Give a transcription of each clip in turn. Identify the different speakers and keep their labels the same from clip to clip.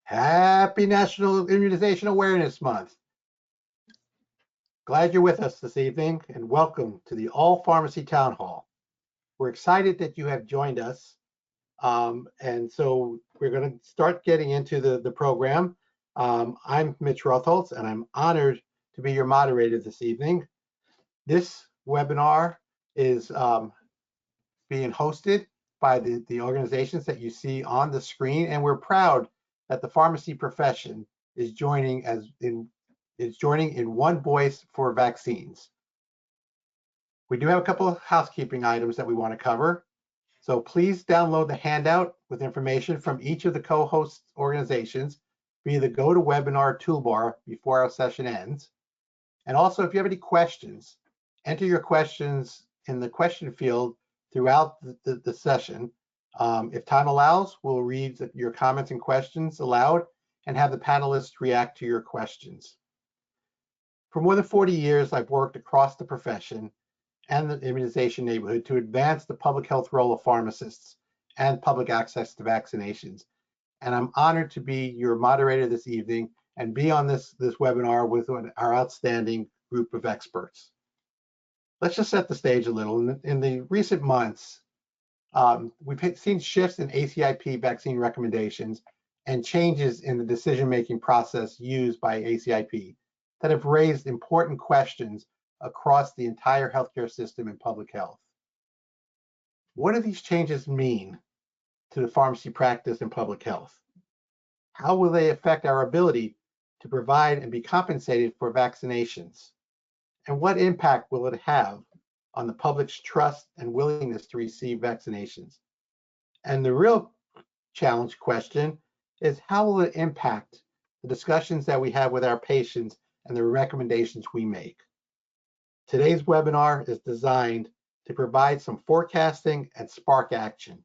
Speaker 1: Happy National Immunization Awareness Month. Glad you're with us this evening and welcome to the All Pharmacy Town Hall. We're excited that you have joined us. And so we're going to start getting into the program. I'm Mitch Rotholtz and I'm honored to be your moderator this evening. This webinar is being hosted by the organizations that you see on the screen, and we're proud that the pharmacy profession is joining in one voice for vaccines. We do have a couple of housekeeping items that we want to cover. So please download the handout with information from each of the co-host organizations via the GoToWebinar toolbar before our session ends. And also, if you have any questions, enter your questions in the question field throughout the session. If time allows, we'll read your comments and questions aloud and have the panelists react to your questions. For more than 40 years, I've worked across the profession and the immunization neighborhood to advance the public health role of pharmacists and public access to vaccinations. And I'm honored to be your moderator this evening and be on this webinar with our outstanding group of experts. Let's just set the stage a little. In the recent months, we've seen shifts in ACIP vaccine recommendations and changes in the decision-making process used by ACIP that have raised important questions across the entire healthcare system in public health. What do these changes mean to the pharmacy practice in public health? How will they affect our ability to provide and be compensated for vaccinations? And what impact will it have on the public's trust and willingness to receive vaccinations? And the real challenge question is, how will it impact the discussions that we have with our patients and the recommendations we make? Today's webinar is designed to provide some forecasting and spark action.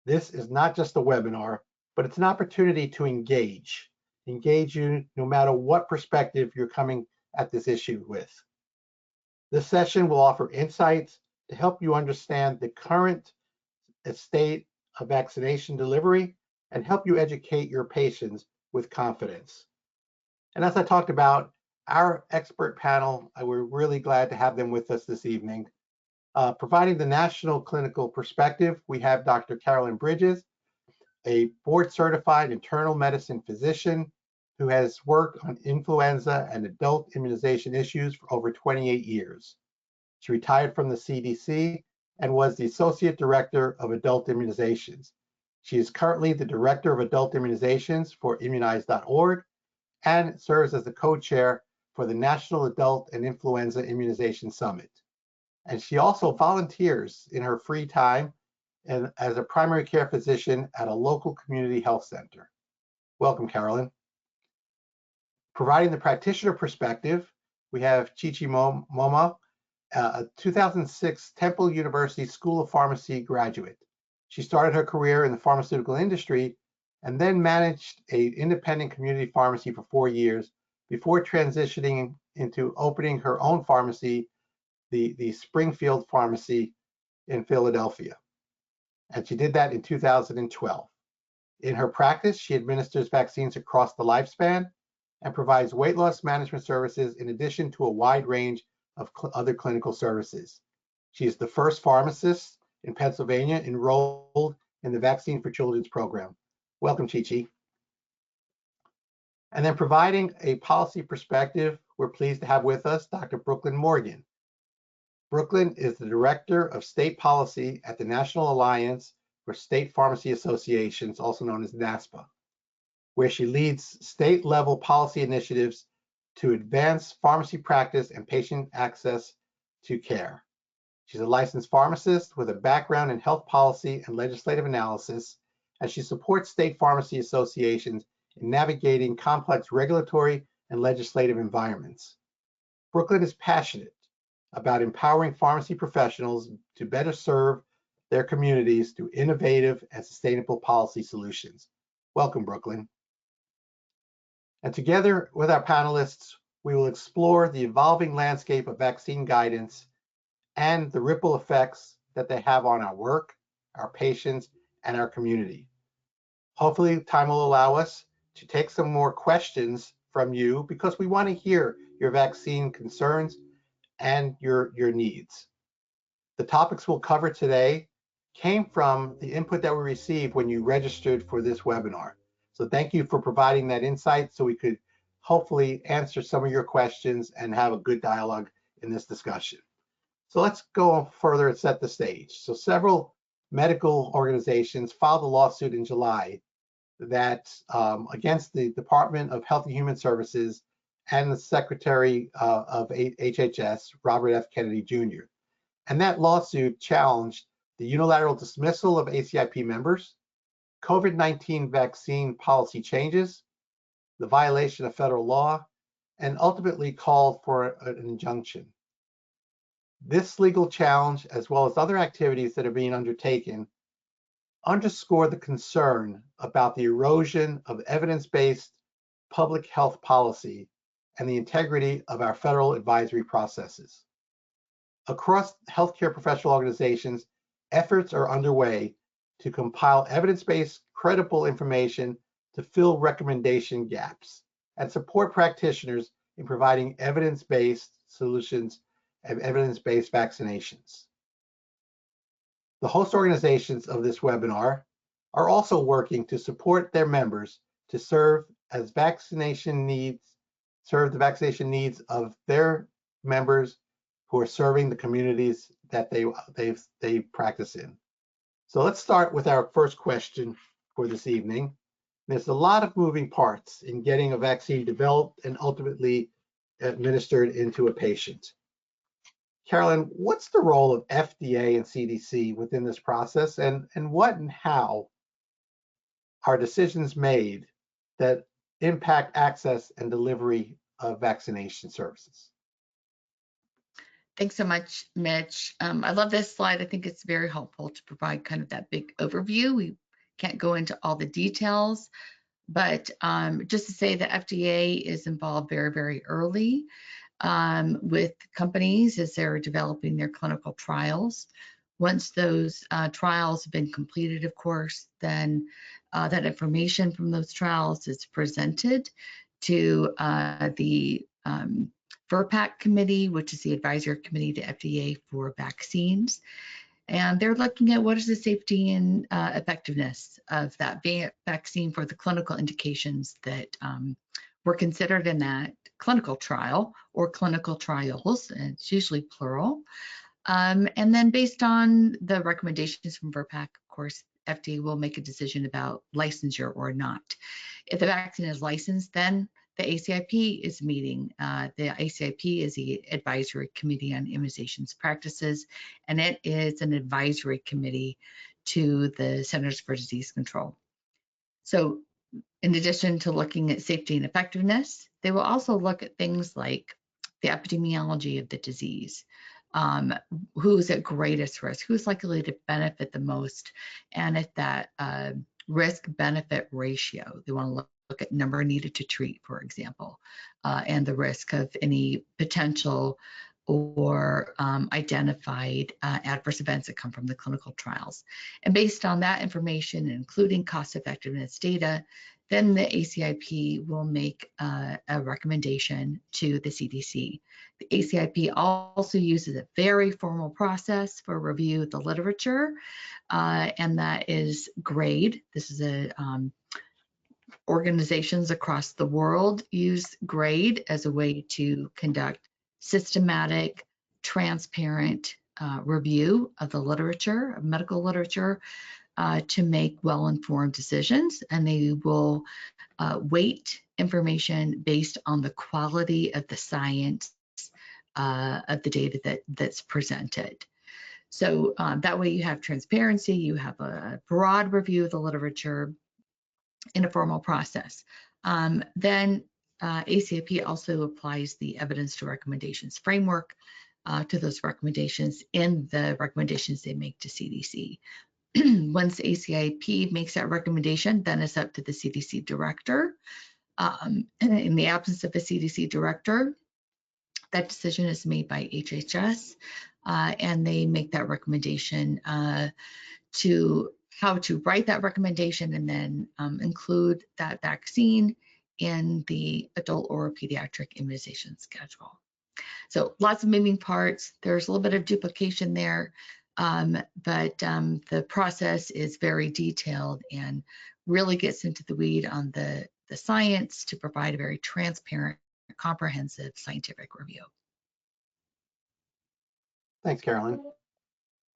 Speaker 1: This is not just a webinar, but it's an opportunity to engage you no matter what perspective you're coming at this issue with. This session will offer insights to help you understand the current state of vaccination delivery and help you educate your patients with confidence. And as I talked about, our expert panel, we're really glad to have them with us this evening. Providing the national clinical perspective, we have Dr. Carolyn Bridges, a board-certified internal medicine physician who has worked on influenza and adult immunization issues for over 28 years. She retired from the CDC and was the Associate Director of Adult Immunizations. She is currently the Director of Adult Immunizations for Immunize.org and serves as the co-chair for the National Adult and Influenza Immunization Summit. And she also volunteers in her free time and as a primary care physician at a local community health center. Welcome, Carolyn. Providing the practitioner perspective, we have Chichi Moma, a 2006 Temple University School of Pharmacy graduate. She started her career in the pharmaceutical industry and then managed an independent community pharmacy for 4 years before transitioning into opening her own pharmacy, the Springfield Pharmacy in Philadelphia. And she did that in 2012. In her practice, she administers vaccines across the lifespan and provides weight loss management services in addition to a wide range of other clinical services. She is the first pharmacist in Pennsylvania enrolled in the Vaccine for Children's program. Welcome, Chi-Chi. And then providing a policy perspective, we're pleased to have with us Dr. Brooklyn Morgan. Brooklyn is the Director of State Policy at the National Alliance for State Pharmacy Associations, also known as NASPA, where she leads state-level policy initiatives to advance pharmacy practice and patient access to care. She's a licensed pharmacist with a background in health policy and legislative analysis, and she supports state pharmacy associations in navigating complex regulatory and legislative environments. Brooklyn is passionate about empowering pharmacy professionals to better serve their communities through innovative and sustainable policy solutions. Welcome, Brooklyn. And together with our panelists, we will explore the evolving landscape of vaccine guidance and the ripple effects that they have on our work, our patients, and our community. Hopefully, time will allow us to take some more questions from you because we want to hear your vaccine concerns and your needs. The topics we'll cover today came from the input that we received when you registered for this webinar. So thank you for providing that insight so we could hopefully answer some of your questions and have a good dialogue in this discussion. So let's go further and set the stage. So several medical organizations filed a lawsuit in July that against the Department of Health and Human Services and the Secretary of HHS, Robert F. Kennedy Jr. And that lawsuit challenged the unilateral dismissal of ACIP members, COVID-19 vaccine policy changes, the violation of federal law, and ultimately called for an injunction. This legal challenge, as well as other activities that are being undertaken, underscore the concern about the erosion of evidence-based public health policy and the integrity of our federal advisory processes. Across healthcare professional organizations, efforts are underway to compile evidence-based, credible information to fill recommendation gaps and support practitioners in providing evidence-based solutions and evidence-based vaccinations. The host organizations of this webinar are also working to support their members to serve the vaccination needs of their members who are serving the communities that they practice in. So let's start with our first question for this evening. There's a lot of moving parts in getting a vaccine developed and ultimately administered into a patient. Carolyn, what's the role of FDA and CDC within this process, and what and how are decisions made that impact access and delivery of vaccination services?
Speaker 2: Thanks so much, Mitch. I love this slide. I think it's very helpful to provide kind of that big overview. We can't go into all the details, but just to say the FDA is involved very, very early with companies as they're developing their clinical trials. Once those trials have been completed, of course, then that information from those trials is presented to the VRBPAC committee, which is the advisory committee to FDA for vaccines. And they're looking at what is the safety and effectiveness of that vaccine for the clinical indications that were considered in that clinical trial or clinical trials, and it's usually plural. And then based on the recommendations from VRBPAC, of course, FDA will make a decision about licensure or not. If the vaccine is licensed, then the ACIP is meeting. The ACIP is the Advisory Committee on Immunizations Practices, and it is an advisory committee to the Centers for Disease Control. So in addition to looking at safety and effectiveness, they will also look at things like the epidemiology of the disease, who's at greatest risk, who's likely to benefit the most, and at that risk-benefit ratio. They want to look at number needed to treat, for example, and the risk of any potential or identified adverse events that come from the clinical trials. And based on that information, including cost effectiveness data, then the ACIP will make a recommendation to the CDC. The ACIP also uses a very formal process for review of the literature, and that is GRADE. This is a organizations across the world use GRADE as a way to conduct systematic, transparent review of the literature, of medical literature, to make well-informed decisions, and they will weight information based on the quality of the science of the data that's presented. So that way you have transparency, you have a broad review of the literature in a formal process. Then ACIP also applies the evidence to recommendations framework to those recommendations in the recommendations they make to CDC. Once ACIP makes that recommendation, then it's up to the CDC director. In the absence of a CDC director, that decision is made by HHS, and they make that recommendation to how to write that recommendation and then include that vaccine in the adult or pediatric immunization schedule. So lots of moving parts. There's a little bit of duplication there, but the process is very detailed and really gets into the weed on the science to provide a very transparent, comprehensive scientific review.
Speaker 1: Thanks, Carolyn.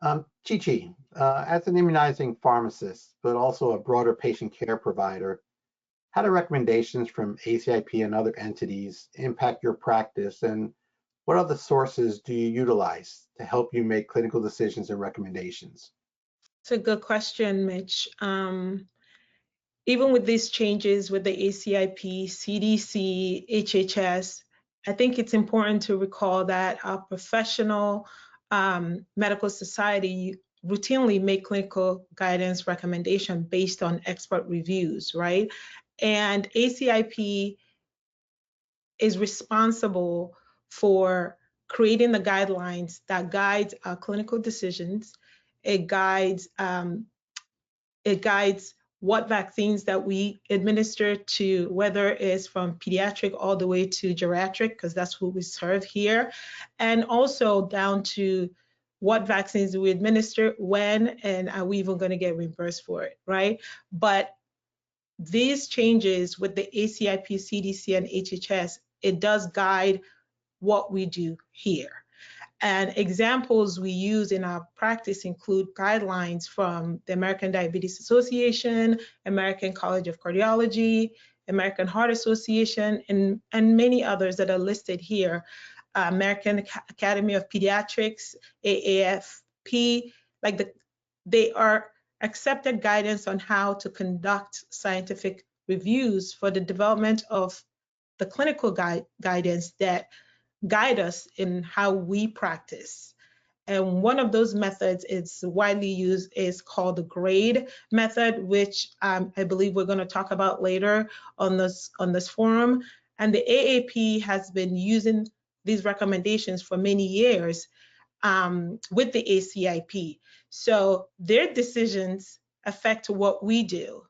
Speaker 1: Chi-Chi, as an immunizing pharmacist, but also a broader patient care provider, how do recommendations from ACIP and other entities impact your practice, and what other sources do you utilize to help you make clinical decisions and recommendations?
Speaker 3: It's a good question, Mitch. Even with these changes with the ACIP, CDC, HHS, I think it's important to recall that our professional medical society routinely make clinical guidance recommendation based on expert reviews, right? And ACIP is responsible for creating the guidelines that guides our clinical decisions. It guides what vaccines that we administer to, whether it's from pediatric all the way to geriatric, because that's who we serve here, and also down to what vaccines we administer, when, and are we even going to get reimbursed for it, right? But these changes with the ACIP, CDC, and HHS, it does guide what we do here. And examples we use in our practice include guidelines from the American Diabetes Association, American College of Cardiology, American Heart Association, and many others that are listed here. American Academy of Pediatrics, AAFP, they are accepted guidance on how to conduct scientific reviews for the development of the clinical guidance that guide us in how we practice. And one of those methods is widely used is called the GRADE method, which I believe we're going to talk about later on this forum. And the AAP has been using these recommendations for many years with the ACIP. So their decisions affect what we do.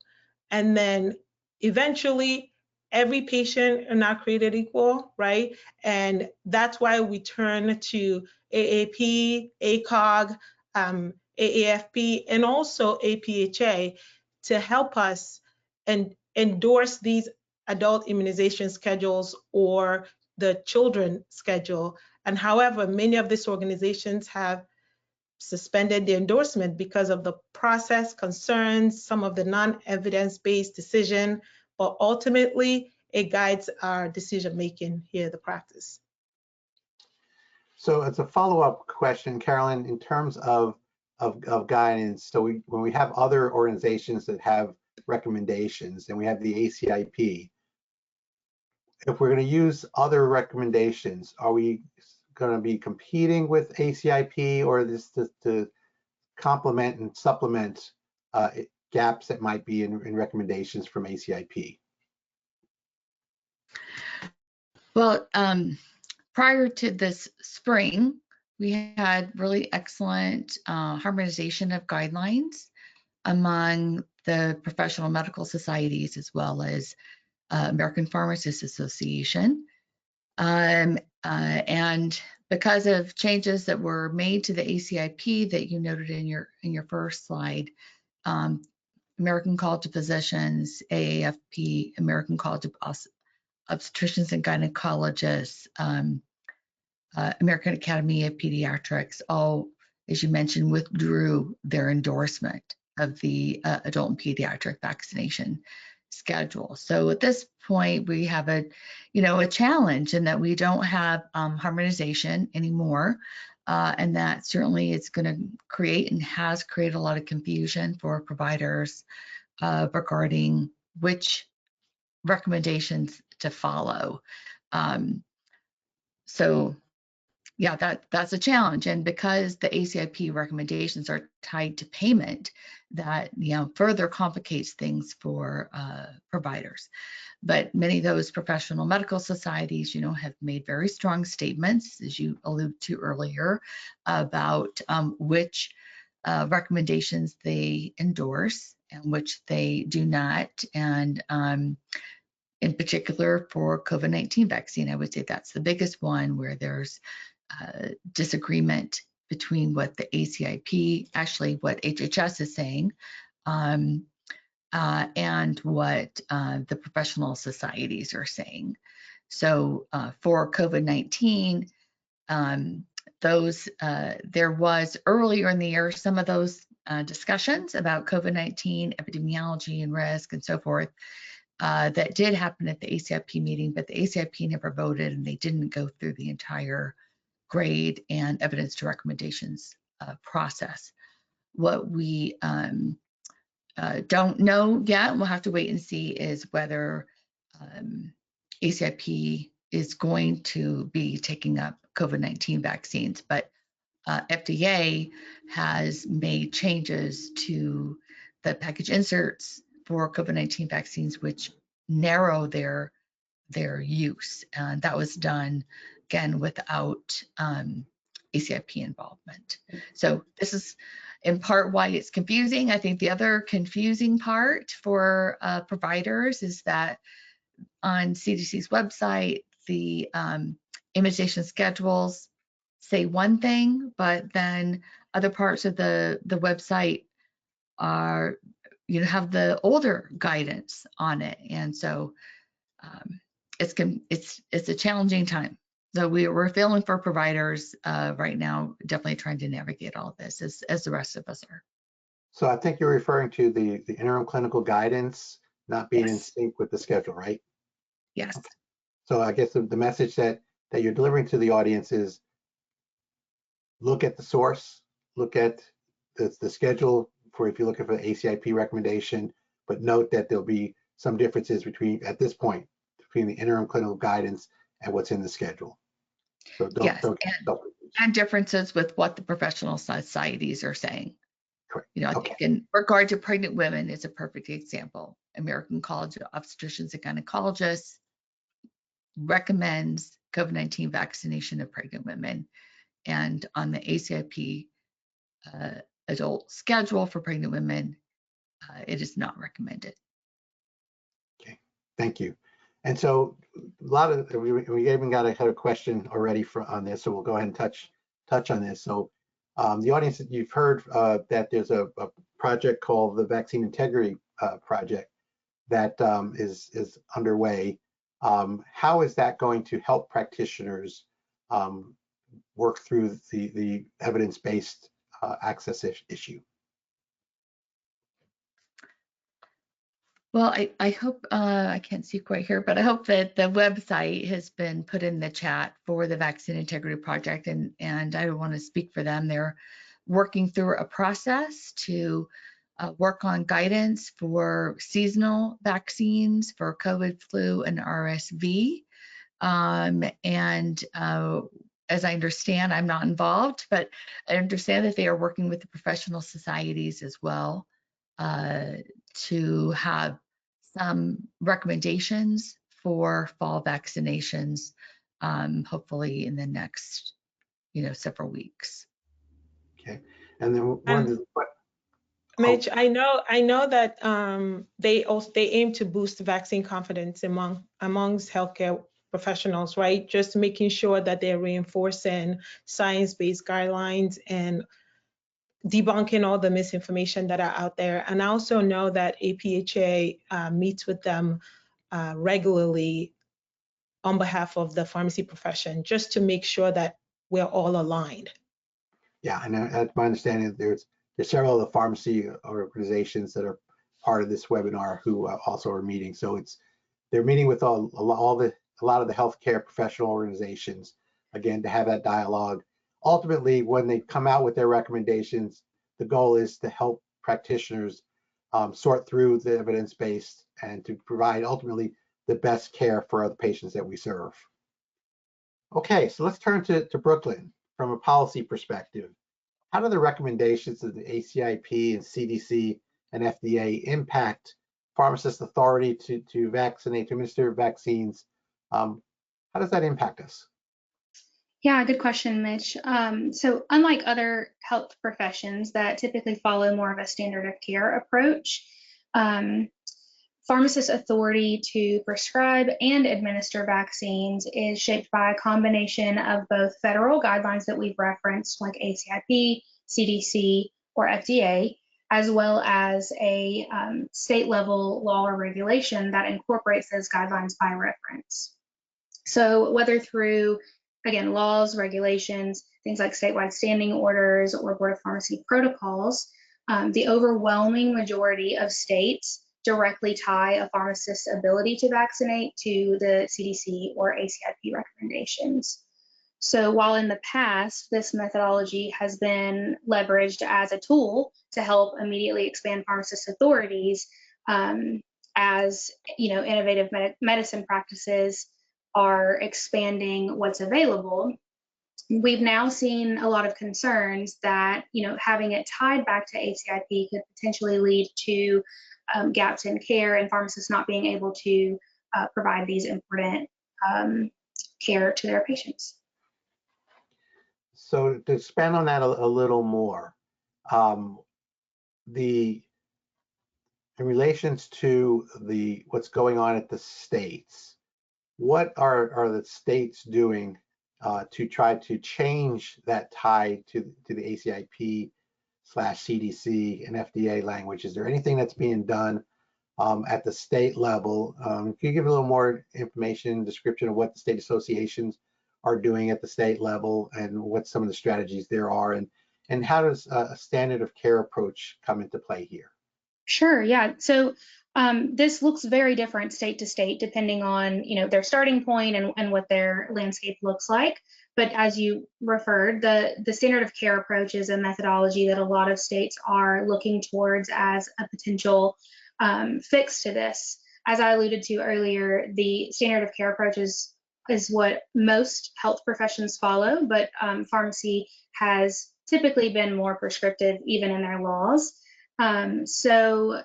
Speaker 3: And then eventually, every patient are not created equal, right? And that's why we turn to AAP, ACOG, AAFP, and also APHA to help us and endorse these adult immunization schedules or the children schedule. And however, many of these organizations have suspended the endorsement because of the process concerns, some of the non-evidence-based decision, but ultimately it guides our decision-making here at the practice.
Speaker 1: So as a follow-up question, Carolyn, in terms of guidance, so when we have other organizations that have recommendations and we have the ACIP, if we're going to use other recommendations, are we going to be competing with ACIP, or this to complement and supplement gaps that might be in recommendations from ACIP?
Speaker 2: Well, prior to this spring, we had really excellent harmonization of guidelines among the professional medical societies as well as American Pharmacists Association. And because of changes that were made to the ACIP that you noted in your first slide, American College of Physicians, AAFP, American College of Obstetricians and Gynecologists, American Academy of Pediatrics, all, as you mentioned, withdrew their endorsement of the adult and pediatric vaccination schedule. So at this point, we have a challenge in that we don't have harmonization anymore, and that certainly is going to create and has created a lot of confusion for providers regarding which recommendations to follow. So yeah, that's a challenge. And because the ACIP recommendations are tied to payment, that further complicates things for providers. But many of those professional medical societies, have made very strong statements, as you alluded to earlier, about which recommendations they endorse and which they do not. And in particular for COVID-19 vaccine, I would say that's the biggest one where there's disagreement between what the ACIP, actually what HHS is saying, and what the professional societies are saying. So for COVID-19, there was earlier in the year some of those discussions about COVID-19 epidemiology and risk and so forth that did happen at the ACIP meeting, but the ACIP never voted and they didn't go through the entire grade and evidence to recommendations process. What we don't know yet, we'll have to wait and see, is whether ACIP is going to be taking up COVID-19 vaccines, but FDA has made changes to the package inserts for COVID-19 vaccines, which narrow their use. And that was done, again, without ACIP involvement. So this is in part why it's confusing. I think the other confusing part for providers is that on CDC's website, the immunization schedules say one thing, but then other parts of the website are, have the older guidance on it. And so it's a challenging time. So we're feeling for providers right now, definitely trying to navigate all of this as the rest of us are.
Speaker 1: So I think you're referring to the interim clinical guidance not being in sync with the schedule, right?
Speaker 2: Yes.
Speaker 1: Okay. So I guess the message that you're delivering to the audience is look at the source, look at the schedule for if you're looking for the ACIP recommendation, but note that there'll be some differences at this point, between the interim clinical guidance and what's in the schedule. So don't
Speaker 2: and differences with what the professional societies are saying.
Speaker 1: Correct.
Speaker 2: I think in regard to pregnant women is a perfect example. American College of Obstetricians and Gynecologists recommends COVID-19 vaccination of pregnant women. And on the ACIP adult schedule for pregnant women, it is not recommended.
Speaker 1: Okay, thank you. And so we even got a question already on this, so we'll go ahead and touch on this. So the audience, you've heard that there's a project called the Vaccine Integrity Project that is underway. How is that going to help practitioners work through the evidence-based access issue?
Speaker 2: Well, I hope, I can't see quite here, but I hope that the website has been put in the chat for the Vaccine Integrity Project, and I want to speak for them. They're working through a process to work on guidance for seasonal vaccines for COVID, flu, and RSV. As I understand, I'm not involved, but I understand that they are working with the professional societies as well to have some recommendations for fall vaccinations, hopefully in the next, several weeks.
Speaker 1: Okay, and then
Speaker 3: Mitch, I know that they aim to boost vaccine confidence amongst healthcare professionals, right? Just making sure that they're reinforcing science-based guidelines and debunking all the misinformation that are out there. And I also know that APHA meets with them regularly on behalf of the pharmacy profession, just to make sure that we're all aligned.
Speaker 1: Yeah, and that's my understanding. There's several of the pharmacy organizations that are part of this webinar who also are meeting. So they're meeting with a lot of the healthcare professional organizations, again, to have that dialogue. Ultimately, when they come out with their recommendations, the goal is to help practitioners sort through the evidence-based and to provide ultimately the best care for the patients that we serve. Okay, so let's turn to Brooklyn from a policy perspective. How do the recommendations of the ACIP and CDC and FDA impact pharmacist authority to administer vaccines? How does that impact us?
Speaker 4: Yeah, good question, Mitch. So unlike other health professions that typically follow more of a standard of care approach, um, pharmacist authority to prescribe and administer vaccines is shaped by a combination of both federal guidelines that we've referenced, like ACIP, CDC, or FDA, as well as a state level law or regulation that incorporates those guidelines by reference. So whether through, again, laws, regulations, things like statewide standing orders or Board of Pharmacy protocols, the overwhelming majority of states directly tie a pharmacist's ability to vaccinate to the CDC or ACIP recommendations. So while in the past, this methodology has been leveraged as a tool to help immediately expand pharmacist authorities, as innovative medicine practices are expanding what's available, we've now seen a lot of concerns that having it tied back to ACIP could potentially lead to gaps in care and pharmacists not being able to provide these important care to their patients.
Speaker 1: So to expand on that a little more, in relations to what's going on at the states, what are the states doing to try to change that tie to the ACIP/CDC and FDA language? Is there anything that's being done at the state level? Can you give a little more information, description of what the state associations are doing at the state level and what some of the strategies there are, and how does a standard of care approach come into play here?
Speaker 4: Sure, yeah. So this looks very different state to state, depending on their starting point and what their landscape looks like. But as you referred, the standard of care approach is a methodology that a lot of states are looking towards as a potential fix to this. As I alluded to earlier, the standard of care approach is what most health professions follow, but pharmacy has typically been more prescriptive even in their laws. So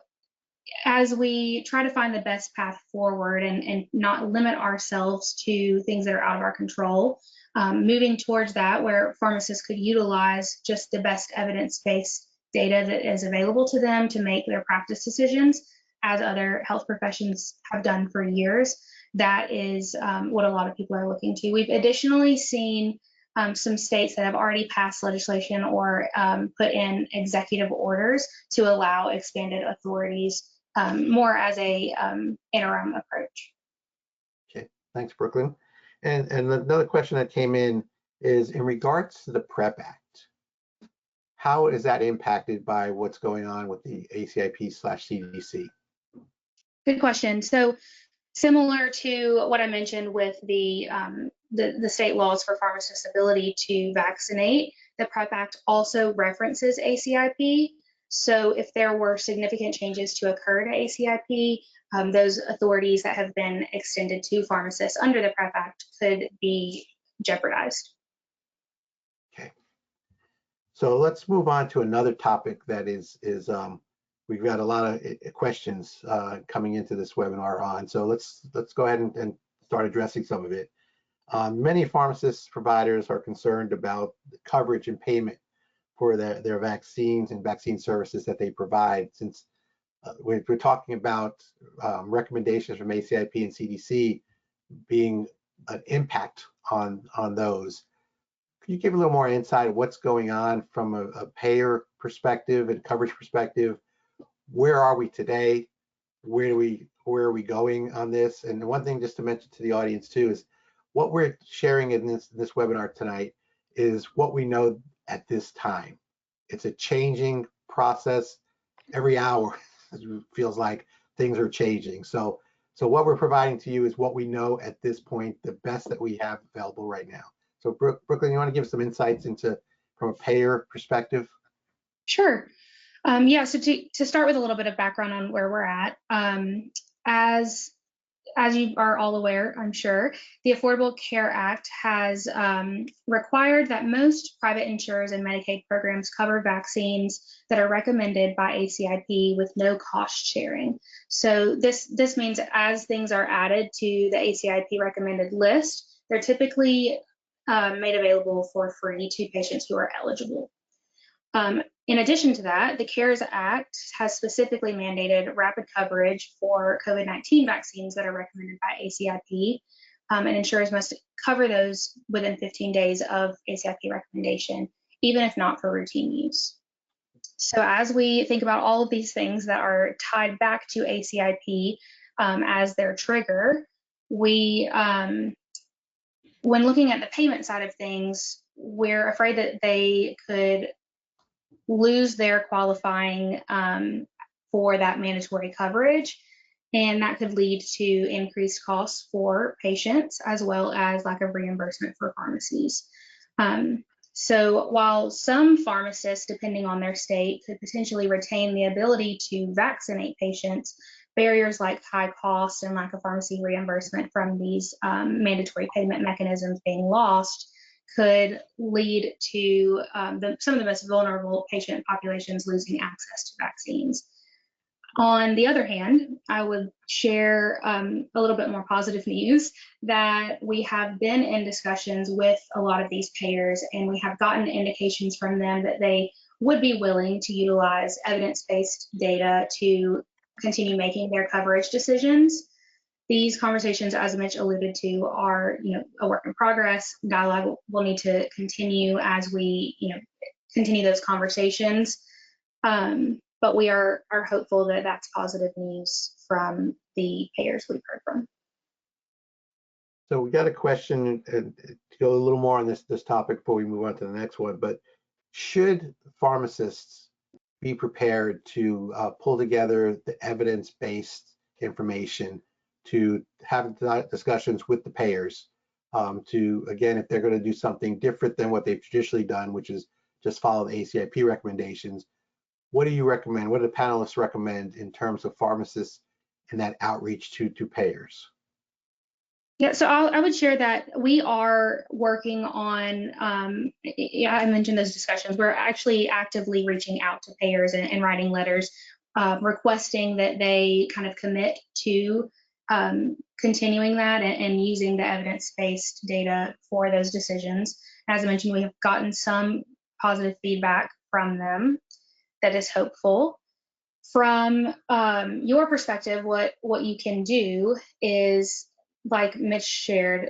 Speaker 4: as we try to find the best path forward and not limit ourselves to things that are out of our control, moving towards that where pharmacists could utilize just the best evidence-based data that is available to them to make their practice decisions, as other health professions have done for years, that is what a lot of people are looking to. We've additionally seen some states that have already passed legislation or put in executive orders to allow expanded authorities more as a interim approach.
Speaker 1: Okay, thanks, Brooklyn. And another question that came in is in regards to the PrEP Act. How is that impacted by what's going on with the ACIP/CDC?
Speaker 4: Good question. So similar to what I mentioned with the state laws for pharmacists' ability to vaccinate, the PrEP Act also references ACIP. So if there were significant changes to occur to ACIP, those authorities that have been extended to pharmacists under the PrEP Act could be jeopardized.
Speaker 1: Okay. So let's move on to another topic that is we've got a lot of questions coming into this webinar on. So let's go ahead and start addressing some of it. Many pharmacists providers are concerned about the coverage and payment for their vaccines and vaccine services that they provide, since we're talking about recommendations from ACIP and CDC being an impact on those. Can you give a little more insight of what's going on from a payer perspective and coverage perspective? Where are we today? Where are we going on this? And one thing just to mention to the audience too is what we're sharing in this webinar tonight is what we know at this time. It's a changing process every hour. It feels like things are changing. So what we're providing to you is what we know at this point, the best that we have available right now. So Brooklyn, you want to give some insights from a payer perspective?
Speaker 4: Sure. Yeah, so to start with a little bit of background on where we're at, as you are all aware, I'm sure, the Affordable Care Act has required that most private insurers and Medicaid programs cover vaccines that are recommended by ACIP with no cost sharing. So this means as things are added to the ACIP recommended list, they're typically made available for free to patients who are eligible. In addition to that, the CARES Act has specifically mandated rapid coverage for COVID-19 vaccines that are recommended by ACIP, and insurers must cover those within 15 days of ACIP recommendation, even if not for routine use. So as we think about all of these things that are tied back to ACIP as their trigger, we, when looking at the payment side of things, we're afraid that they could lose their qualifying for that mandatory coverage, and that could lead to increased costs for patients as well as lack of reimbursement for pharmacies. So while some pharmacists, depending on their state, could potentially retain the ability to vaccinate patients, barriers like high costs and lack of pharmacy reimbursement from these mandatory payment mechanisms being lost could lead to some of the most vulnerable patient populations losing access to vaccines. On the other hand, I would share a little bit more positive news that we have been in discussions with a lot of these payers, and we have gotten indications from them that they would be willing to utilize evidence-based data to continue making their coverage decisions. These conversations, as Mitch alluded to, are a work in progress. Dialogue will need to continue as we continue those conversations. But we are hopeful that that's positive news from the payers we've heard from.
Speaker 1: So we got a question to go a little more on this topic before we move on to the next one, but should pharmacists be prepared to pull together the evidence-based information to have discussions with the payers to, again, if they're going to do something different than what they've traditionally done, which is just follow the ACIP recommendations? What do you recommend? What do the panelists recommend in terms of pharmacists and that outreach to payers?
Speaker 4: Yeah, so I would share that we are working on, I mentioned those discussions. We're actually actively reaching out to payers and writing letters requesting that they kind of commit to continuing that and using the evidence-based data for those decisions. As I mentioned, we have gotten some positive feedback from them that is hopeful. From your perspective, what you can do is, like Mitch shared,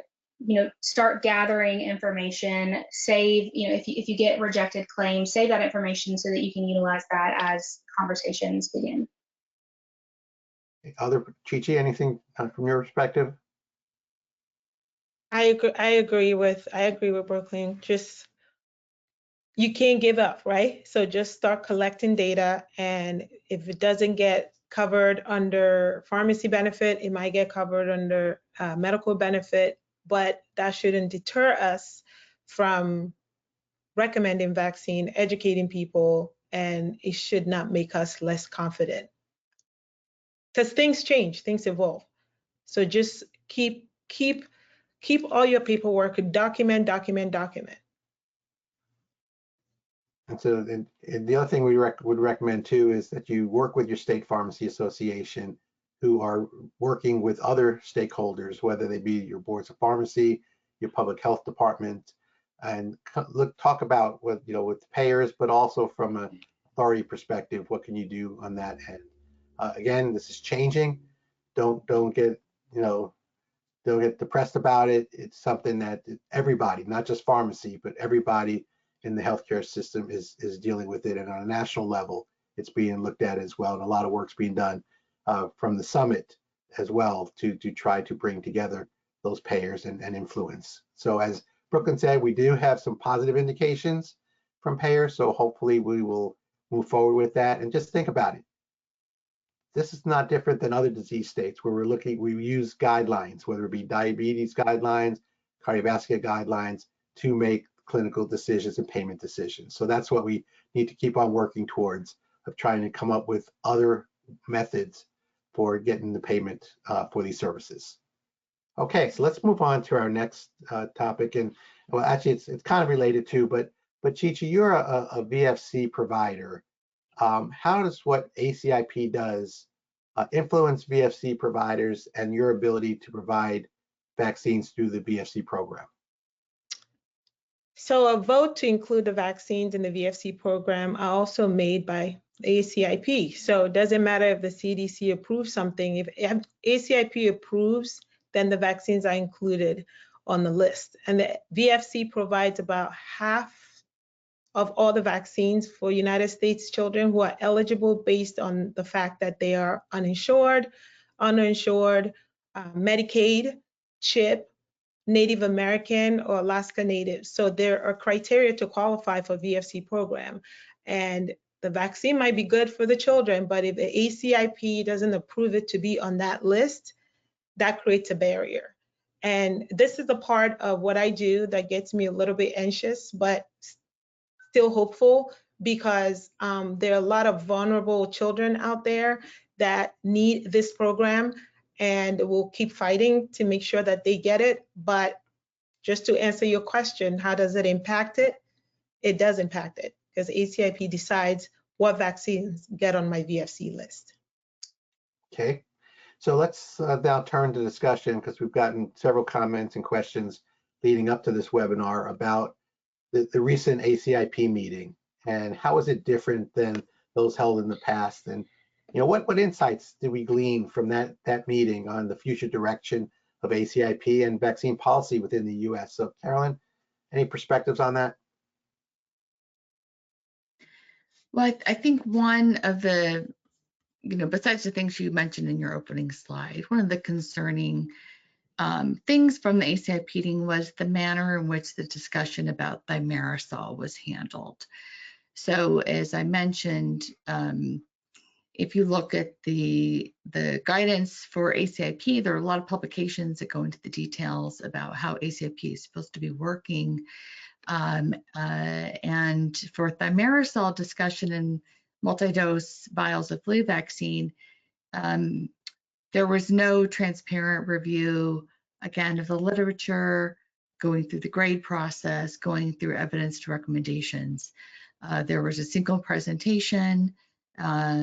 Speaker 4: start gathering information, save, if you get rejected claims, save that information so that you can utilize that as conversations begin.
Speaker 1: Chi-Chi, anything from your perspective?
Speaker 3: I agree with Brooklyn. Just, you can't give up, right? So just start collecting data, and if it doesn't get covered under pharmacy benefit, it might get covered under medical benefit, but that shouldn't deter us from recommending vaccine, educating people, and it should not make us less confident. Because things change, things evolve. So just keep all your paperwork, document.
Speaker 1: And so and the other thing we would recommend too is that you work with your state pharmacy association, who are working with other stakeholders, whether they be your boards of pharmacy, your public health department, and talk about with with payers, but also from an authority perspective, what can you do on that end? Again, this is changing. Don't get don't get depressed about it. It's something that everybody, not just pharmacy, but everybody in the healthcare system is dealing with it. And on a national level, it's being looked at as well. And a lot of work's being done from the summit as well to try to bring together those payers and influence. So as Brooklyn said, we do have some positive indications from payers. So hopefully we will move forward with that. And just think about it. This is not different than other disease states where we use guidelines, whether it be diabetes guidelines, cardiovascular guidelines, to make clinical decisions and payment decisions. So that's what we need to keep on working towards, of trying to come up with other methods for getting the payment for these services. Okay, so let's move on to our next topic. And well, actually it's kind of related too, but Chi-Chi, you're a VFC provider. How does what ACIP does influence VFC providers and your ability to provide vaccines through the VFC program?
Speaker 3: So a vote to include the vaccines in the VFC program are also made by ACIP. So it doesn't matter if the CDC approves something. If ACIP approves, then the vaccines are included on the list. And the VFC provides about half of all the vaccines for United States children who are eligible based on the fact that they are uninsured, underinsured, Medicaid, CHIP, Native American, or Alaska Native. So there are criteria to qualify for VFC program. And the vaccine might be good for the children, but if the ACIP doesn't approve it to be on that list, that creates a barrier. And this is the part of what I do that gets me a little bit anxious, but still hopeful, because there are a lot of vulnerable children out there that need this program, and we'll keep fighting to make sure that they get it. But just to answer your question, how does it impact it? It does impact it, because ACIP decides what vaccines get on my VFC list.
Speaker 1: Okay, so let's now turn to discussion, because we've gotten several comments and questions leading up to this webinar about the recent ACIP meeting, and how is it different than those held in the past? And what insights did we glean from that meeting on the future direction of ACIP and vaccine policy within the U.S.? So Carolyn, any perspectives on that?
Speaker 2: Well, I think one of the, besides the things you mentioned in your opening slide, one of the concerning things from the ACIP meeting was the manner in which the discussion about thimerosal was handled. So as I mentioned, if you look at the guidance for ACIP, there are a lot of publications that go into the details about how ACIP is supposed to be working. And for thimerosal discussion and multi-dose vials of flu vaccine, there was no transparent review, again, of the literature, going through the grade process, going through evidence to recommendations. There was a single presentation that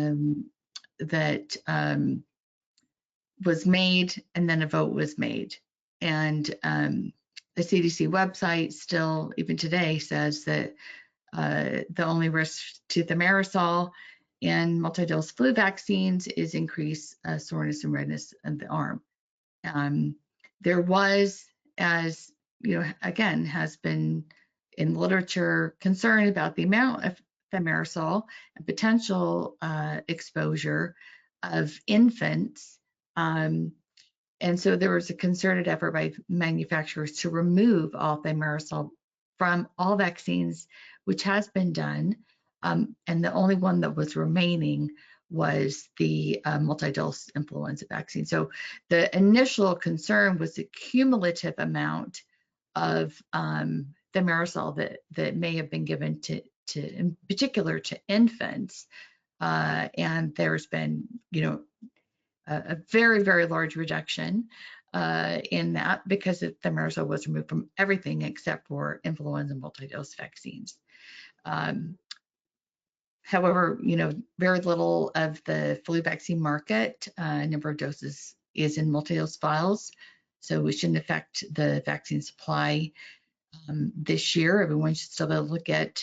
Speaker 2: was made, and then a vote was made. And the CDC website still, even today, says that the only risk to thimerosal and multi-dose flu vaccines is increased soreness and redness of the arm. There was, as again, has been in literature, concern about the amount of thimerosal and potential exposure of infants. And so there was a concerted effort by manufacturers to remove all thimerosal from all vaccines, which has been done. And the only one that was remaining was the multi-dose influenza vaccine. So the initial concern was the cumulative amount of thimerosal that may have been given to in particular to infants. And there's been, a very, very large reduction in that, because the thimerosal was removed from everything except for influenza multi-dose vaccines. However, very little of the flu vaccine market, number of doses, is in multi-dose vials, so we shouldn't affect the vaccine supply this year. Everyone should still be able to get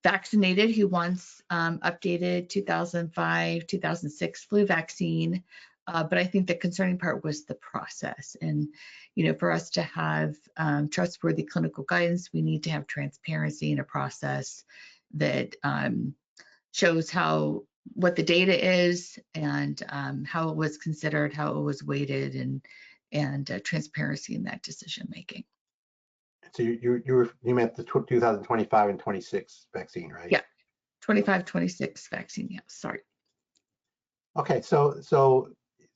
Speaker 2: vaccinated who wants updated 2005, 2006 flu vaccine. But I think the concerning part was the process. And, for us to have trustworthy clinical guidance, we need to have transparency in a process that shows what the data is, and how it was considered, how it was weighted, and transparency in that decision making.
Speaker 1: So you meant the 2025 and 26 vaccine, right?
Speaker 2: Yeah, 25, 26 vaccine. Yeah, sorry.
Speaker 1: Okay, so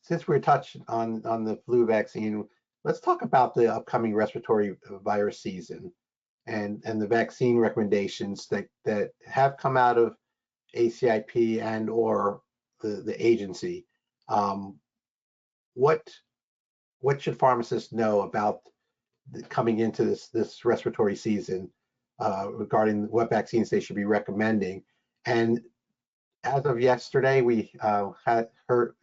Speaker 1: since we're touching on the flu vaccine, let's talk about the upcoming respiratory virus season and the vaccine recommendations that have come out of ACIP and or the agency. What should pharmacists know about coming into this respiratory season regarding what vaccines they should be recommending? And as of yesterday, we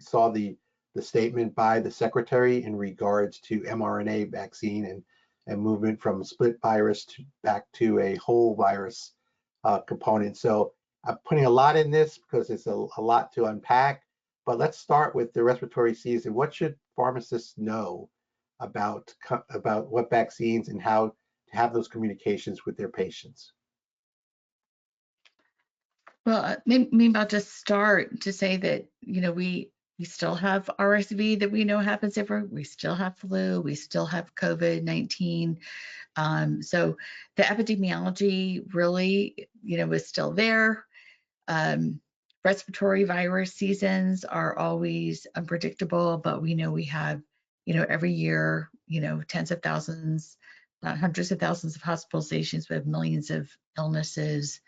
Speaker 1: saw the statement by the secretary in regards to mRNA vaccine and movement from split virus back to a whole virus component. So I'm putting a lot in this because it's a lot to unpack, but let's start with the respiratory season. What should pharmacists know about what vaccines and how to have those communications with their patients?
Speaker 2: Well, maybe I'll just start to say that, we still have RSV that we know happens everywhere. We still have flu. We still have COVID-19. So the epidemiology really, is still there. Respiratory virus seasons are always unpredictable, but we know we have, every year, tens of thousands, hundreds of thousands of hospitalizations. We have millions of illnesses.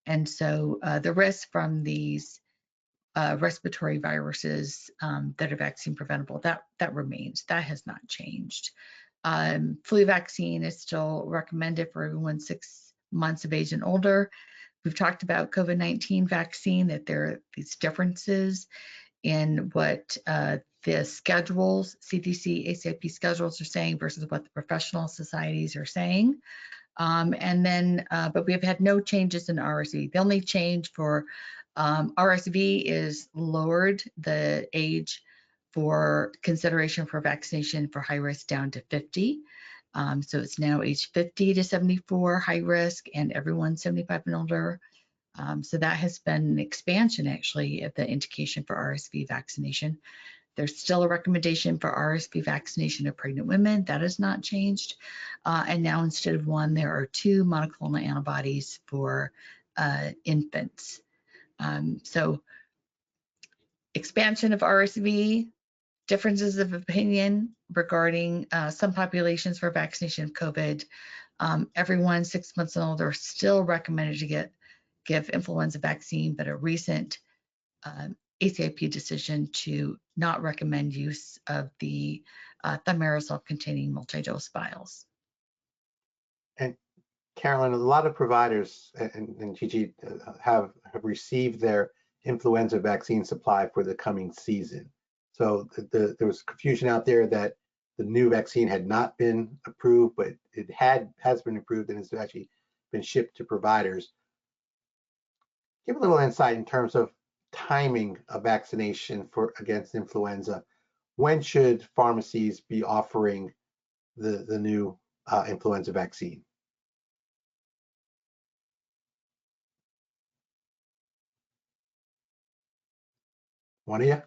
Speaker 2: And so the risk from these respiratory viruses that are vaccine preventable, that remains. That has not changed. Flu vaccine is still recommended for everyone 6 months of age and older. We've talked about COVID-19 vaccine, that there are these differences in what the schedules, CDC, ACIP schedules are saying versus what the professional societies are saying. But we have had no changes in RSV. The only change for RSV is lowered the age for consideration for vaccination for high risk down to 50. So it's now age 50 to 74 high risk, and everyone 75 and older. So that has been an expansion actually of the indication for RSV vaccination. There's still a recommendation for RSV vaccination of pregnant women. That has not changed. And now instead of one, there are 2 monoclonal antibodies for infants. So expansion of RSV, differences of opinion regarding some populations for vaccination of COVID. Everyone 6 months and older still recommended to give influenza vaccine, but a recent ACIP decision to not recommend use of the thimerosal containing multi-dose vials.
Speaker 1: And Carolyn, a lot of providers and Gigi have received their influenza vaccine supply for the coming season. So there was confusion out there that the new vaccine had not been approved, but it has been approved and has actually been shipped to providers. Give a little insight in terms of timing of vaccination against influenza. When should pharmacies be offering the new influenza vaccine? One of you?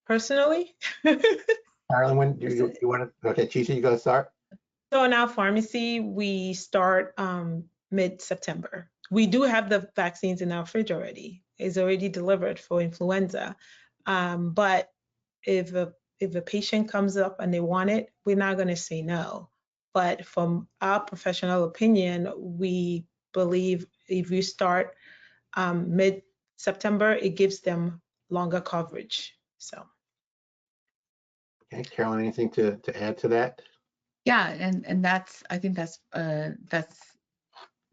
Speaker 3: Personally,
Speaker 1: Carolyn, when you want to? Okay, Chichi, you going to start?
Speaker 3: so in our pharmacy, we start mid-September. We do have the vaccines in our fridge already. It's already delivered for influenza. But if a patient comes up and they want it, we're not going to say no. But from our professional opinion, we believe if you start mid-September, it gives them longer coverage. So.
Speaker 1: Okay, Carolyn, anything to add to that?
Speaker 2: Yeah, and I think that's a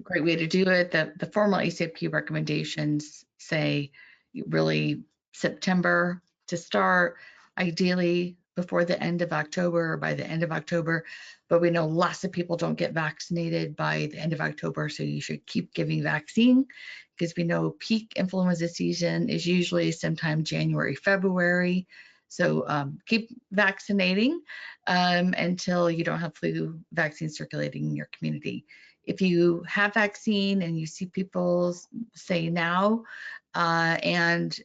Speaker 2: great way to do it. The formal ACIP recommendations say really September to start, ideally before the end of October or by the end of October, but we know lots of people don't get vaccinated by the end of October, so you should keep giving vaccine, because we know peak influenza season is usually sometime January, February. So keep vaccinating until you don't have flu vaccine circulating in your community. If you have vaccine and you see people say now, and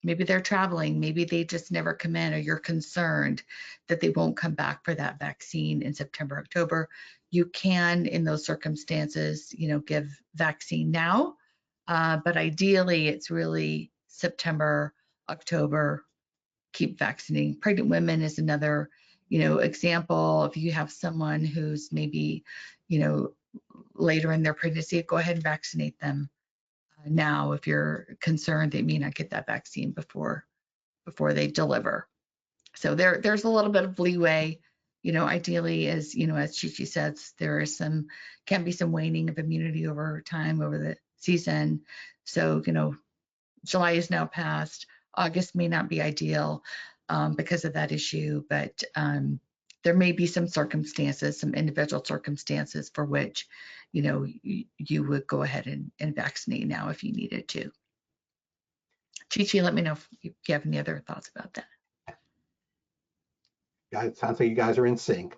Speaker 2: maybe they're traveling, maybe they just never come in, or you're concerned that they won't come back for that vaccine in September, October, you can, in those circumstances, give vaccine now. But ideally, it's really September, October, keep vaccinating. Pregnant women is another, example. If you have someone who's maybe, later in their pregnancy, go ahead and vaccinate them now if you're concerned they may not get that vaccine before they deliver. So there's a little bit of leeway. Ideally, as Chichi says, can be some waning of immunity over time over the season. So July is now passed. August may not be ideal because of that issue, but there may be some circumstances, some individual circumstances for which, you know, you would go ahead and vaccinate now if you needed to. Chi-Chi, let me know if you have any other thoughts about that.
Speaker 1: Yeah, it sounds like you guys are in sync.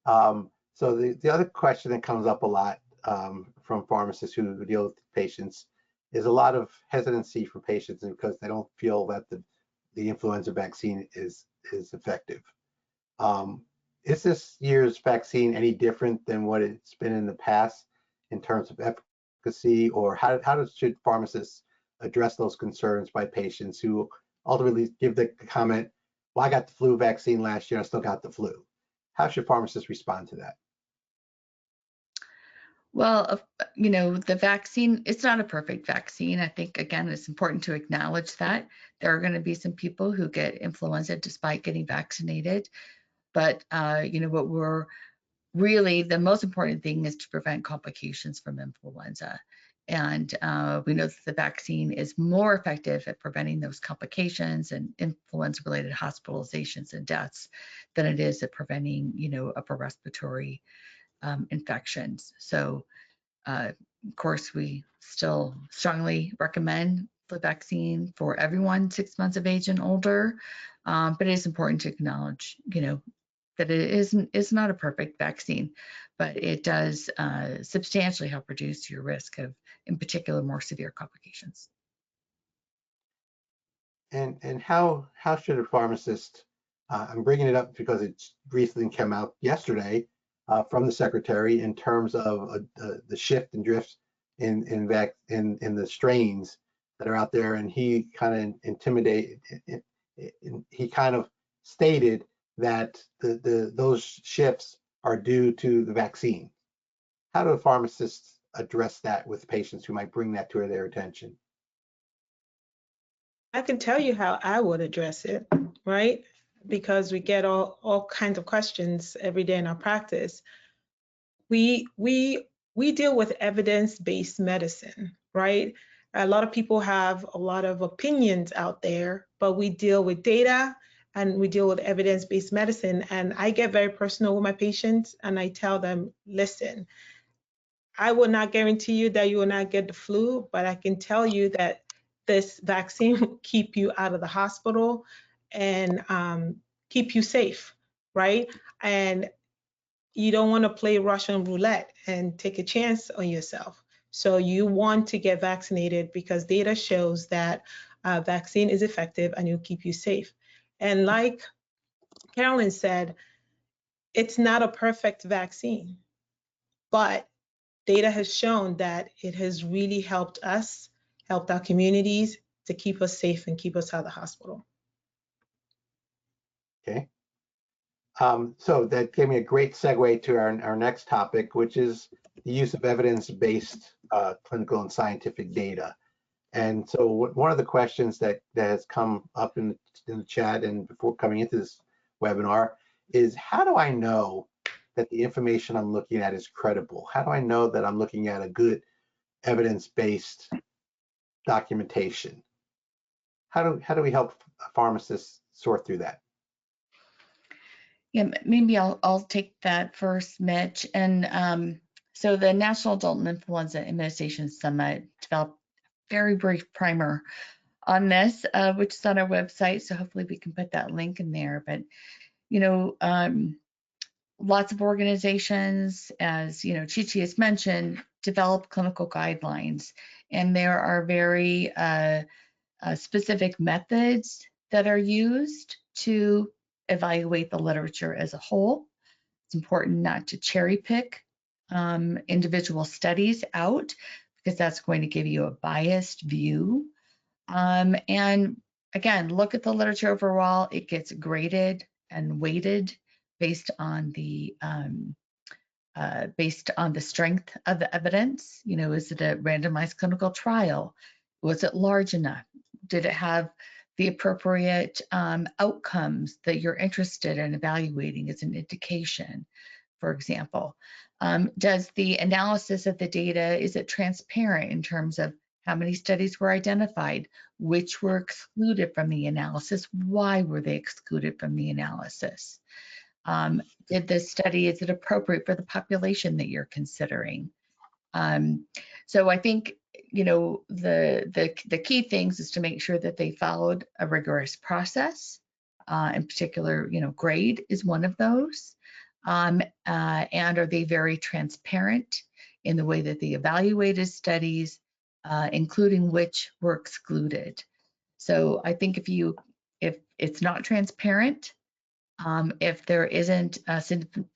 Speaker 1: So the other question that comes up a lot from pharmacists who deal with patients is a lot of hesitancy for patients because they don't feel that the influenza vaccine is effective. Is this year's vaccine any different than what it's been in the past in terms of efficacy, or how should pharmacists address those concerns by patients who ultimately give the comment, well, I got the flu vaccine last year, I still got the flu? How should pharmacists respond to that?
Speaker 2: Well, you know, the vaccine, it's not a perfect vaccine. I think, again, it's important to acknowledge that there are going to be some people who get influenza despite getting vaccinated. But, you know, what we're really, the most important thing is to prevent complications from influenza. And we know that the vaccine is more effective at preventing those complications and influenza-related hospitalizations and deaths than it is at preventing, you know, upper respiratory infections. So, of course, we still strongly recommend the vaccine for everyone 6 months of age and older. But it is important to acknowledge, you know, that it is not a perfect vaccine, but it does substantially help reduce your risk of, in particular, more severe complications.
Speaker 1: And how should a pharmacist, I'm bringing it up because it recently came out yesterday from the secretary in terms of the shift and drift in the strains that are out there, and he kind of stated that those shifts are due to the vaccine. How do pharmacists address that with patients who might bring that to their attention?
Speaker 3: I can tell you how I would address it, right? Because we get all kinds of questions every day in our practice. We deal with evidence-based medicine, right? A lot of people have a lot of opinions out there, but we deal with data and we deal with evidence-based medicine. And I get very personal with my patients and I tell them, listen, I will not guarantee you that you will not get the flu, but I can tell you that this vaccine will keep you out of the hospital and keep you safe, right? And you don't want to play Russian roulette and take a chance on yourself. So you want to get vaccinated because data shows that vaccine is effective and it'll keep you safe. And like Carolyn said, it's not a perfect vaccine, but data has shown that it has really helped us, helped our communities to keep us safe and keep us out of the hospital.
Speaker 1: Okay. So that gave me a great segue to our next topic, which is the use of evidence-based clinical and scientific data. And so one of the questions that has come up in the chat and before coming into this webinar is, how do I know that the information I'm looking at is credible? How do I know that I'm looking at a good evidence-based documentation? How do we help pharmacists sort through that?
Speaker 2: Yeah, maybe I'll take that first, Mitch. And so the National Adult Influenza Immunization Summit developed a very brief primer on this, which is on our website. So hopefully we can put that link in there. But, you know, lots of organizations, as you know, Chi-Chi has mentioned, develop clinical guidelines, and there are very specific methods that are used to evaluate the literature as a whole. It's important not to cherry pick individual studies out, because that's going to give you a biased view. And again, look at the literature overall. It gets graded and weighted based on the strength of the evidence. You know, is it a randomized clinical trial? Was it large enough? Did it have the appropriate outcomes that you're interested in evaluating as an indication, for example? Does the analysis of the data, is it transparent in terms of how many studies were identified, which were excluded from the analysis, why were they excluded from the analysis? Did this study, is it appropriate for the population that you're considering? So I think, you know, the key things is to make sure that they followed a rigorous process. In particular, you know, grade is one of those. And are they very transparent in the way that they evaluated studies, including which were excluded? So I think if it's not transparent, if there isn't a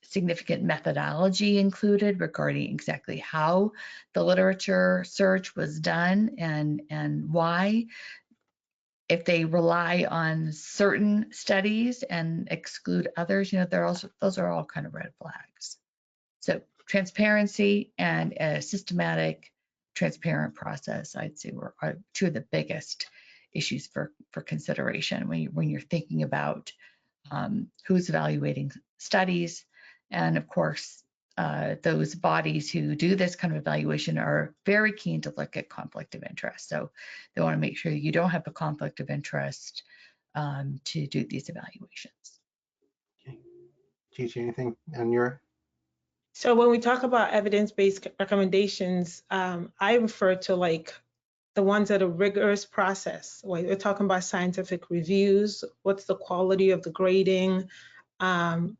Speaker 2: significant methodology included regarding exactly how the literature search was done and why, if they rely on certain studies and exclude others, you know, those are all kind of red flags. So transparency and a systematic, transparent process, I'd say, are two of the biggest issues for consideration when you're thinking about who's evaluating studies. And of course, those bodies who do this kind of evaluation are very keen to look at conflict of interest. So they want to make sure you don't have a conflict of interest to do these evaluations.
Speaker 1: Okay. Gigi, anything on your?
Speaker 3: So when we talk about evidence-based recommendations, I refer to like the ones that are rigorous process. Like we're talking about scientific reviews, what's the quality of the grading,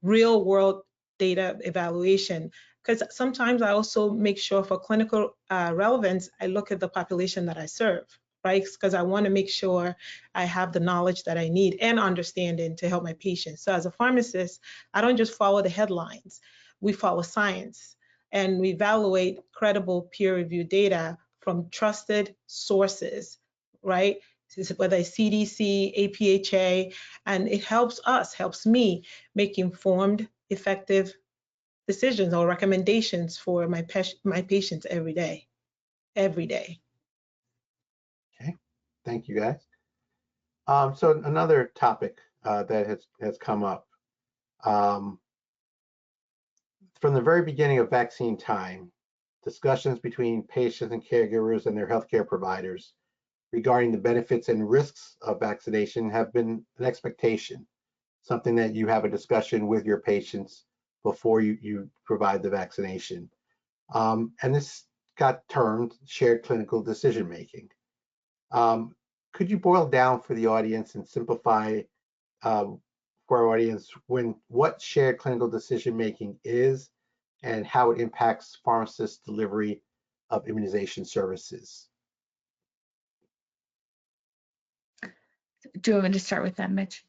Speaker 3: real world data evaluation. Because sometimes I also make sure for clinical relevance, I look at the population that I serve, right? Because I want to make sure I have the knowledge that I need and understanding to help my patients. So as a pharmacist, I don't just follow the headlines. We follow science and we evaluate credible peer-reviewed data from trusted sources, right? Whether it's CDC, APHA, and it helps me make informed, effective decisions or recommendations for my patients every day. Okay,
Speaker 1: Thank you, guys. So another topic that has come up. From the very beginning of vaccine time, discussions between patients and caregivers and their healthcare providers regarding the benefits and risks of vaccination have been an expectation, something that you have a discussion with your patients before you provide the vaccination. And this got termed shared clinical decision making. Could you boil down for the audience and simplify for our audience what shared clinical decision making is and how it impacts pharmacists' delivery of immunization services?
Speaker 2: Do you want me to start with that, Mitch?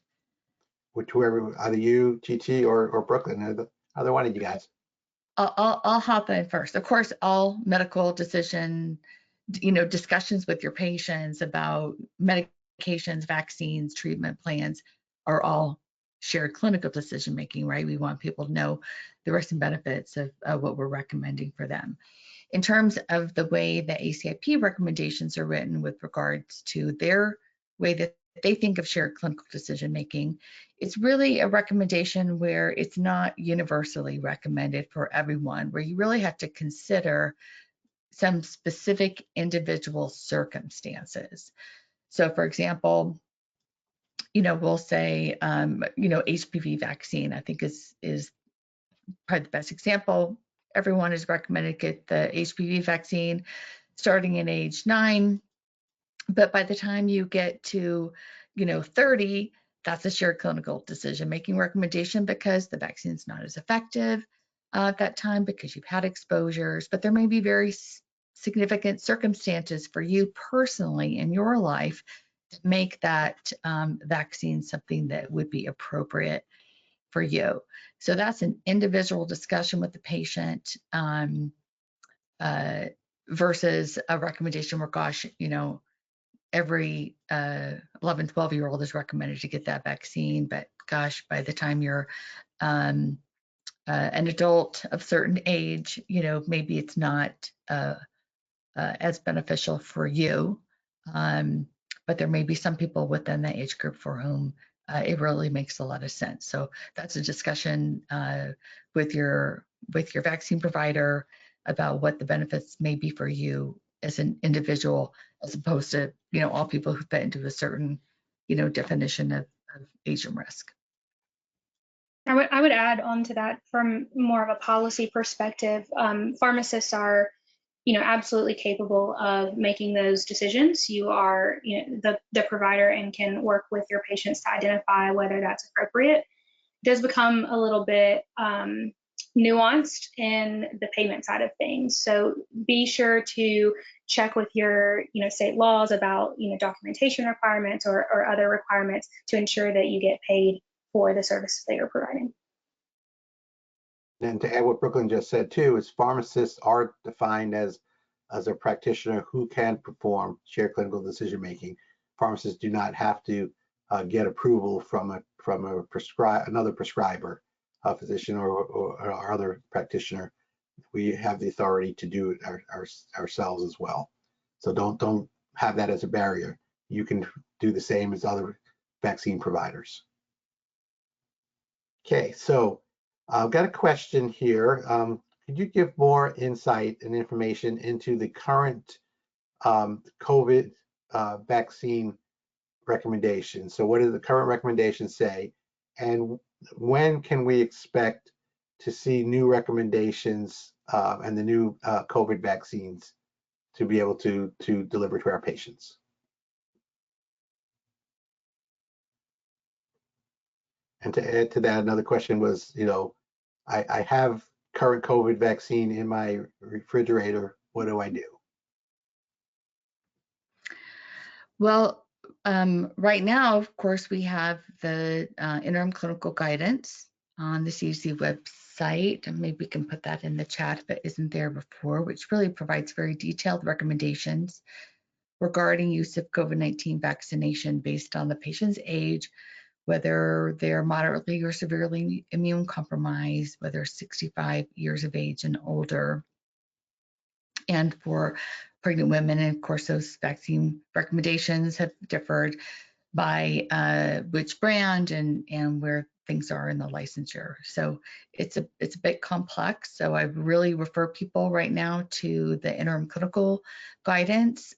Speaker 1: With whoever, either you, GT, or Brooklyn, either one of you guys.
Speaker 2: I'll hop in first. Of course, all medical decision, you know, discussions with your patients about medications, vaccines, treatment plans are all shared clinical decision making, right? We want people to know the risks and benefits of what we're recommending for them. In terms of the way the ACIP recommendations are written with regards to their way that they think of shared clinical decision making, it's really a recommendation where it's not universally recommended for everyone, where you really have to consider some specific individual circumstances. So for example, you know, we'll say, you know, HPV vaccine, I think is probably the best example. Everyone is recommended to get the HPV vaccine starting at age 9. But by the time you get to, you know, 30, that's a shared clinical decision-making recommendation because the vaccine's not as effective at that time because you've had exposures. But there may be very significant circumstances for you personally in your life that make that vaccine something that would be appropriate for you. So that's an individual discussion with the patient versus a recommendation where, gosh, you know, every 11, 12-year-old is recommended to get that vaccine, but gosh, by the time you're an adult of certain age, you know, maybe it's not as beneficial for you. But there may be some people within that age group for whom it really makes a lot of sense. So that's a discussion with your vaccine provider about what the benefits may be for you as an individual, as opposed to, you know, all people who fit into a certain, you know, definition of age and risk.
Speaker 4: I would add on to that from more of a policy perspective. Pharmacists are, absolutely capable of making those decisions. You are, the provider and can work with your patients to identify whether that's appropriate. It does become a little bit nuanced in the payment side of things. So be sure to check with your, state laws about, documentation requirements or other requirements to ensure that you get paid for the services that you're providing.
Speaker 1: And to add what Brooklyn just said too, is pharmacists are defined as a practitioner who can perform shared clinical decision making. Pharmacists do not have to get approval from another prescriber, a physician or other practitioner. We have the authority to do it ourselves as well. So don't have that as a barrier. You can do the same as other vaccine providers. Okay, so I've got a question here. Could you give more insight and information into the current COVID vaccine recommendations? So what do the current recommendations say? And when can we expect to see new recommendations and the new COVID vaccines to be able to deliver to our patients? And to add to that, another question was, I have current COVID vaccine in my refrigerator. What do I do?
Speaker 2: Well, right now, of course, we have the interim clinical guidance on the CDC website, and maybe we can put that in the chat if it isn't there before, which really provides very detailed recommendations regarding use of COVID-19 vaccination based on the patient's age, whether they're moderately or severely immune compromised, whether 65 years of age and older. And for pregnant women, and of course, those vaccine recommendations have differed by which brand and where things are in the licensure. So it's a bit complex. So I really refer people right now to the interim clinical guidance.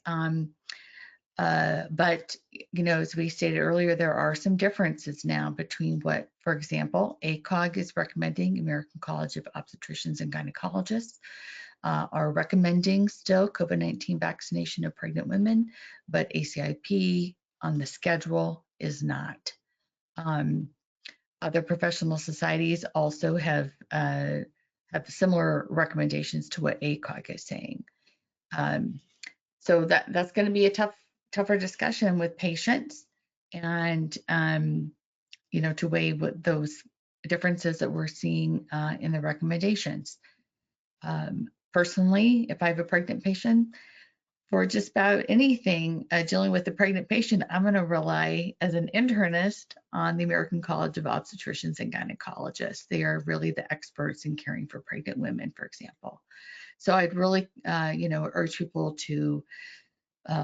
Speaker 2: But, as we stated earlier, there are some differences now between what, for example, ACOG is recommending, American College of Obstetricians and Gynecologists, are recommending still COVID-19 vaccination of pregnant women, but ACIP on the schedule is not. Other professional societies also have similar recommendations to what ACOG is saying. So that's going to be a tougher discussion with patients, and to weigh what those differences that we're seeing in the recommendations. Personally, if I have a pregnant patient, for just about anything dealing with the pregnant patient, I'm going to rely as an internist on the American College of Obstetricians and Gynecologists. They are really the experts in caring for pregnant women, for example. So I'd really, urge people to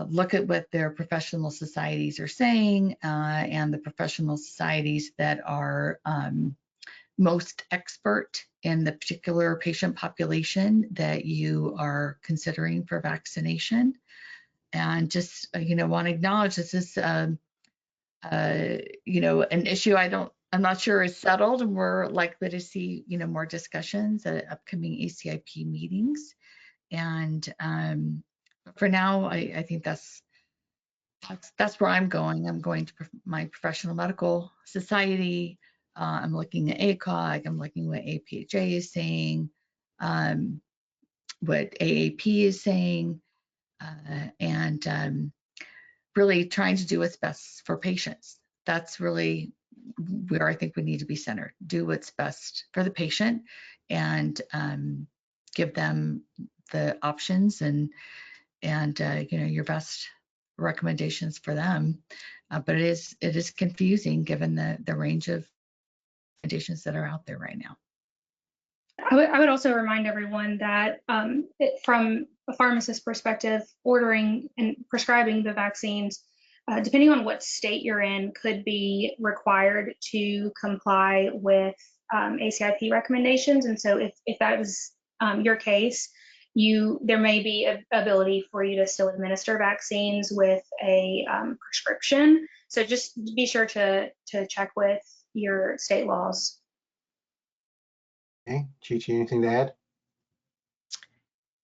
Speaker 2: look at what their professional societies are saying and the professional societies that are most expert in the particular patient population that you are considering for vaccination. And just, want to acknowledge this is, an issue I'm not sure is settled, and we're likely to see, more discussions at upcoming ACIP meetings. And for now, I think that's where I'm going. I'm going to my professional medical society. I'm looking at ACOG. I'm looking what APHA is saying, what AAP is saying, and really trying to do what's best for patients. That's really where I think we need to be centered. Do what's best for the patient and give them the options and your best recommendations for them. But it is confusing given the range of recommendations that are out there right now.
Speaker 4: I would also remind everyone that from a pharmacist perspective, ordering and prescribing the vaccines, depending on what state you're in, could be required to comply with ACIP recommendations. And so if that is your case, there may be an ability for you to still administer vaccines with a prescription. So just be sure to check with your state laws.
Speaker 1: Okay, Chi-Chi, anything to add?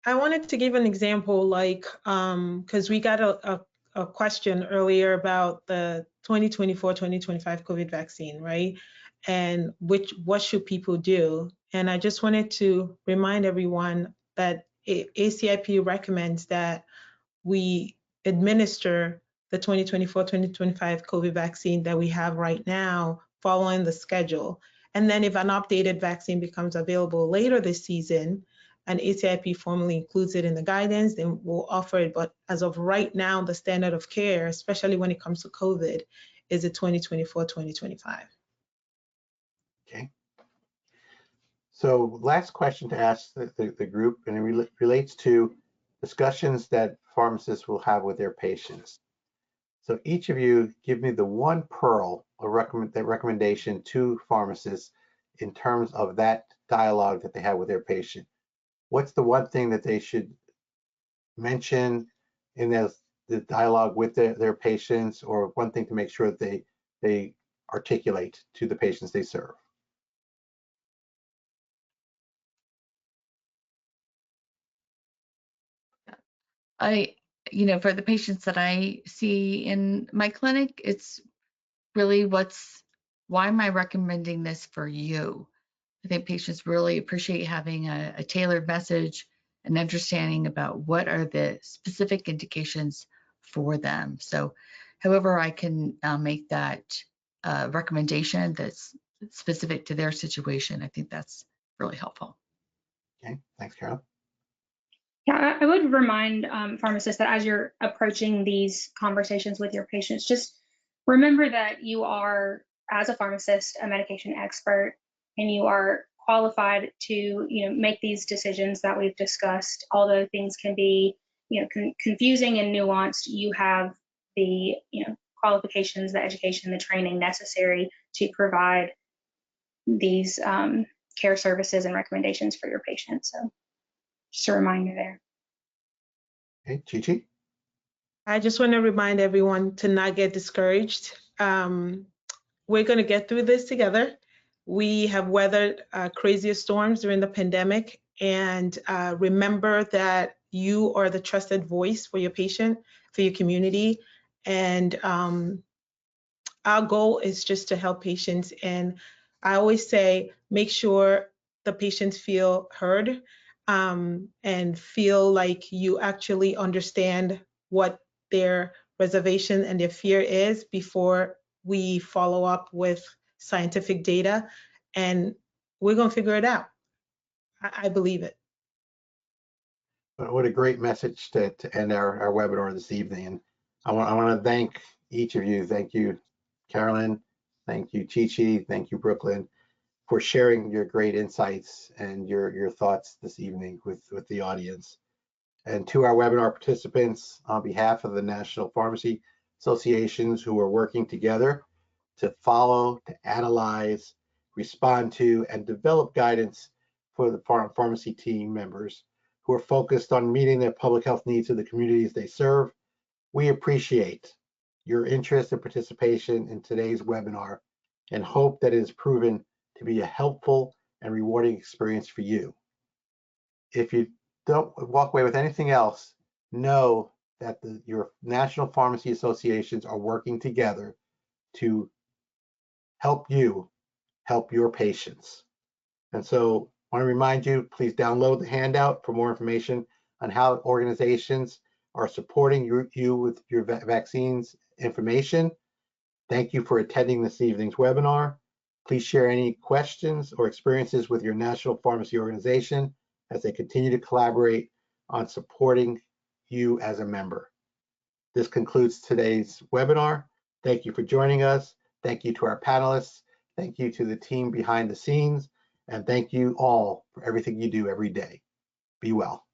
Speaker 3: I wanted to give an example, like, because we got a question earlier about the 2024-2025 COVID vaccine, right? And what should people do? And I just wanted to remind everyone that ACIP recommends that we administer the 2024-2025 COVID vaccine that we have right now following the schedule. And then if an updated vaccine becomes available later this season, and ACIP formally includes it in the guidance, then we'll offer it. But as of right now, the standard of care, especially when it comes to COVID, is the 2024-2025.
Speaker 1: Okay. So last question to ask the group, and it relates to discussions that pharmacists will have with their patients. So each of you give me the one pearl or recommendation to pharmacists in terms of that dialogue that they have with their patient. What's the one thing that they should mention in the dialogue with their patients, or one thing to make sure that they articulate to the patients they serve?
Speaker 2: For the patients that I see in my clinic, it's really why am I recommending this for you? I think patients really appreciate having a tailored message and understanding about what are the specific indications for them. So however I can make that recommendation that's specific to their situation, I think that's really helpful.
Speaker 1: Okay, thanks, Carol.
Speaker 4: Yeah, I would remind pharmacists that as you're approaching these conversations with your patients, just remember that you are, as a pharmacist, a medication expert, and you are qualified to, make these decisions that we've discussed. Although things can be, confusing and nuanced, you have the, qualifications, the education, the training necessary to provide these care services and recommendations for your patients. So just a reminder there.
Speaker 1: Okay, Chi-Chi?
Speaker 3: I just want to remind everyone to not get discouraged. We're going to get through this together. We have weathered crazier storms during the pandemic, and remember that you are the trusted voice for your patient, for your community, and our goal is just to help patients. And I always say, make sure the patients feel heard and feel like you actually understand what their reservation and their fear is before we follow up with scientific data. And we're going to figure it out. I believe it.
Speaker 1: What a great message to end our webinar this evening. And I want to thank each of you. Thank you, Carolyn. Thank you, Chi-Chi. Thank you, Brooklyn, for sharing your great insights and your thoughts this evening with the audience. And to our webinar participants, on behalf of the National Pharmacy Associations who are working together to follow, to analyze, respond to, and develop guidance for the pharmacy team members who are focused on meeting the public health needs of the communities they serve, we appreciate your interest and participation in today's webinar and hope that it is proven to be a helpful and rewarding experience for you. If you don't walk away with anything else, know that your national pharmacy associations are working together to help you help your patients. And so I want to remind you, please download the handout for more information on how organizations are supporting you with your vaccines information. Thank you for attending this evening's webinar. Please share any questions or experiences with your national pharmacy organization as they continue to collaborate on supporting you as a member. This concludes today's webinar. Thank you for joining us. Thank you to our panelists. Thank you to the team behind the scenes. And thank you all for everything you do every day. Be well.